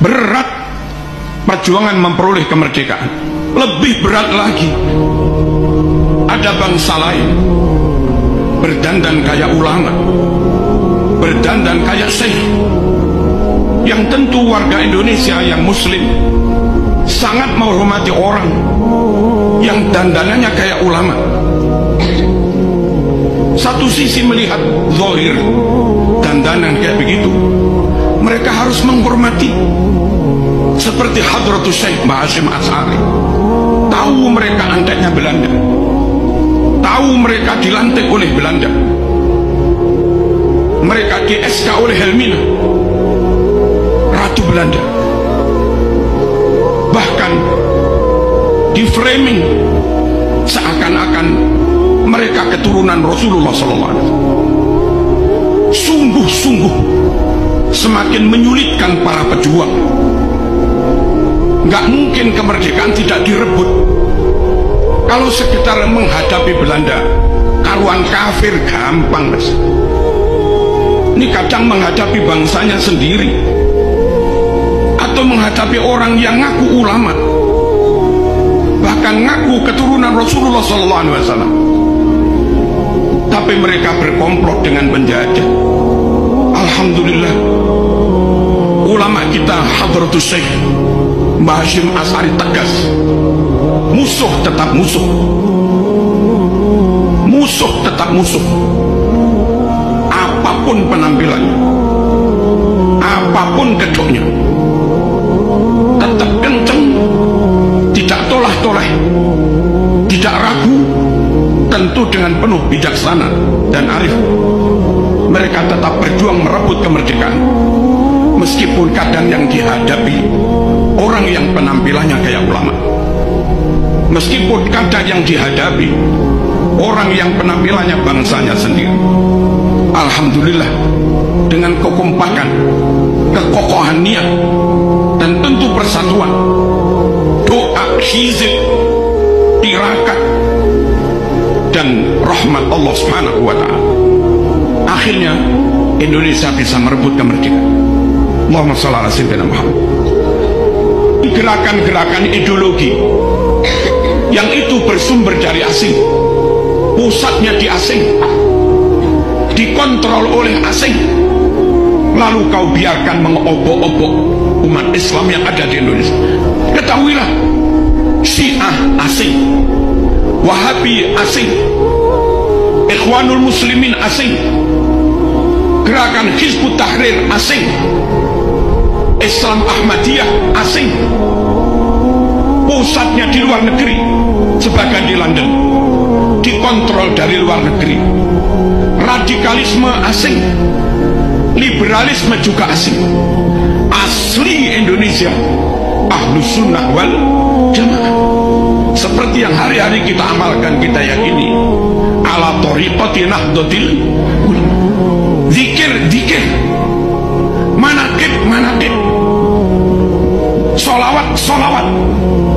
Berat perjuangan memperoleh kemerdekaan. Lebih berat lagi, ada bangsa lain berdandan kayak ulama, berdandan kayak syekh, yang tentu warga Indonesia yang muslim sangat menghormati orang yang dandanannya kayak ulama. Satu sisi melihat zahir dandanan kayak begitu, mereka harus menghormati, seperti Hadratus Syekh Mbah Hasyim Asy'ari. Tahu mereka anteknya Belanda, tahu mereka dilantik oleh Belanda, mereka di SK oleh Helmina, Ratu Belanda. Bahkan di framing seakan-akan mereka keturunan Rasulullah SAW. Sungguh-sungguh semakin menyulitkan para pejuang. Nggak mungkin kemerdekaan tidak direbut. Kalau sekedar menghadapi Belanda, karuan kafir gampang, Mas. Ini kadang menghadapi bangsanya sendiri, atau menghadapi orang yang ngaku ulama, bahkan ngaku keturunan Rasulullah SAW, tapi mereka berkomplot dengan penjajah. Alhamdulillah, ulama kita Hadratus Syekh Mbah Hasyim Asy'ari tegas, musuh tetap musuh, musuh tetap musuh, apapun penampilannya, apapun kedoknya, tetap kenceng, tidak tolah-toleh, tidak ragu, tentu dengan penuh bijaksana dan arif. Mereka tetap berjuang merebut kemerdekaan, meskipun kadang yang dihadapi orang yang penampilannya kayak ulama, meskipun kadang yang dihadapi orang yang penampilannya bangsanya sendiri. Alhamdulillah, dengan kekompakan, kekokohan niat, dan tentu persatuan, doa, hizib, tirakat, dan rahmat Allah Subhanahu wa ta'ala, akhirnya Indonesia bisa merebut kemerdekaan. Allahumma shalli ala sayyidina Muhammad. Gerakan-gerakan ideologi yang itu bersumber dari asing, pusatnya di asing, dikontrol oleh asing, lalu kau biarkan mengobok-obok umat Islam yang ada di Indonesia. Ketahuilah, Syiah asing, Wahabi asing, Ikhwanul Muslimin asing, gerakan Hizbut Tahrir asing, Islam Ahmadiyah asing, pusatnya di luar negeri, sebagian di London, dikontrol dari luar negeri. Radikalisme asing, liberalisme juga asing. Asli Indonesia Ahlus Sunnah wal Jamaah, seperti yang hari-hari kita amalkan, kita yakini, ala thoriqati nahdlatil ulama. Zikir, manaqib, solawat,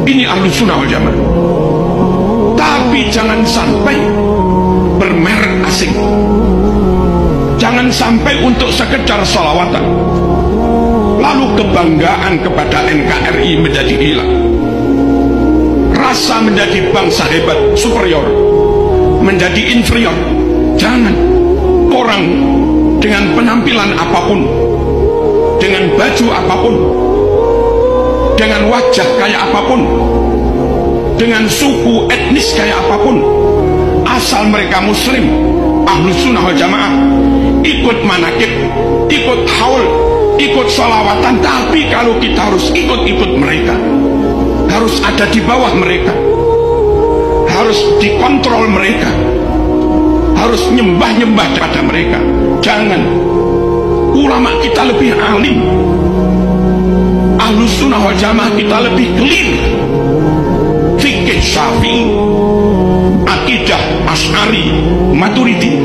ini Ahlus Sunnah wal Jamaah. Tapi jangan sampai bermerek asing, jangan sampai untuk sekedar solawatan lalu kebanggaan kepada NKRI menjadi hilang, rasa menjadi bangsa hebat, superior, menjadi inferior. Jangan. Orang dengan penampilan apapun, dengan baju apapun, dengan wajah kayak apapun, dengan suku etnis kayak apapun, asal mereka muslim, Ahlus Sunnah wal Jamaah, ikut manakib, ikut haul, ikut sholawatan. Tapi kalau kita harus ikut mereka, harus ada di bawah mereka, harus dikontrol mereka, harus nyembah kepada mereka. Jangan. Ulama kita lebih alim, Ahlus Sunnah wal Jamaah kita lebih clear, fikih Syafi'i, akidah Asy'ari, Maturidi,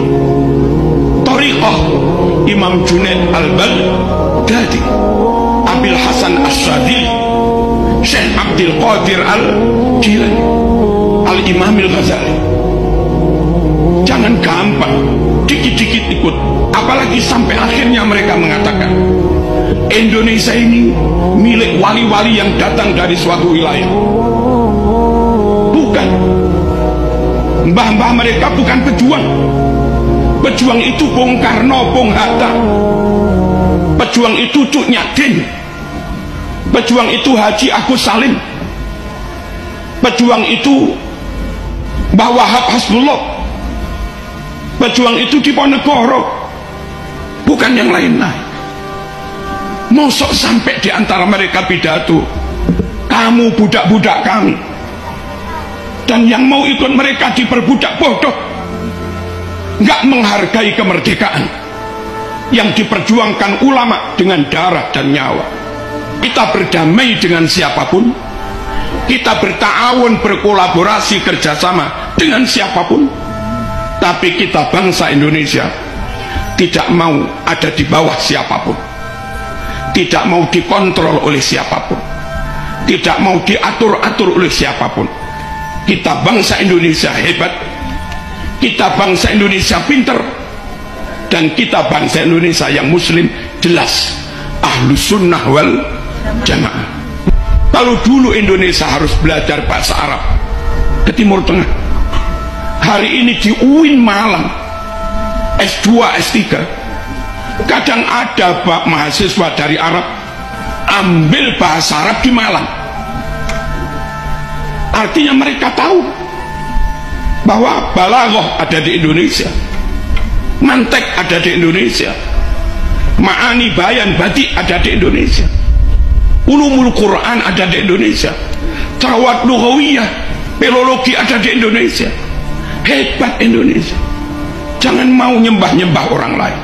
thariqah Imam Junaid al-Baghdadi, Abil Hasan Asy'adili, Syekh Abdul Qadir al-Jilani, Al-Imam al-Ghazali. Jangan gampang dikit-dikit ikut, apalagi sampai akhirnya mereka mengatakan Indonesia ini milik wali-wali yang datang dari suatu wilayah. Bukan. Mbah-mbah mereka bukan pejuang. Pejuang itu Bung Karno, Bung Hatta. Pejuang itu Cuk Nyadin. Pejuang itu Haji Agus Salim. Pejuang itu Mbah Wahab Hasbullah. Pejuang itu Diponegoro, bukan yang lain-lain. Mosok sampai di antara mereka pidato, kamu budak-budak kami, dan yang mau ikut mereka diperbudak, bodoh. Nggak menghargai kemerdekaan yang diperjuangkan ulama dengan darah dan nyawa. Kita berdamai dengan siapapun, kita bertawun, berkolaborasi, kerjasama dengan siapapun, tapi kita bangsa Indonesia tidak mau ada di bawah siapapun, tidak mau dikontrol oleh siapapun, tidak mau diatur-atur oleh siapapun. Kita bangsa Indonesia hebat, kita bangsa Indonesia pinter, dan kita bangsa Indonesia yang muslim jelas Ahlus Sunnah wal Jamaah. Kalau dulu Indonesia harus belajar bahasa Arab ke Timur Tengah, hari ini di UIN Malang S2, S3 kadang ada Pak mahasiswa dari Arab ambil bahasa Arab di Malang. Artinya mereka tahu bahwa balaghah ada di Indonesia, mantek ada di Indonesia, ma'ani bayan batik ada di Indonesia, ulumul Quran ada di Indonesia, tarawat lughawiyah, filologi ada di Indonesia. Hebat Indonesia. Jangan mau nyembah-nyembah orang lain.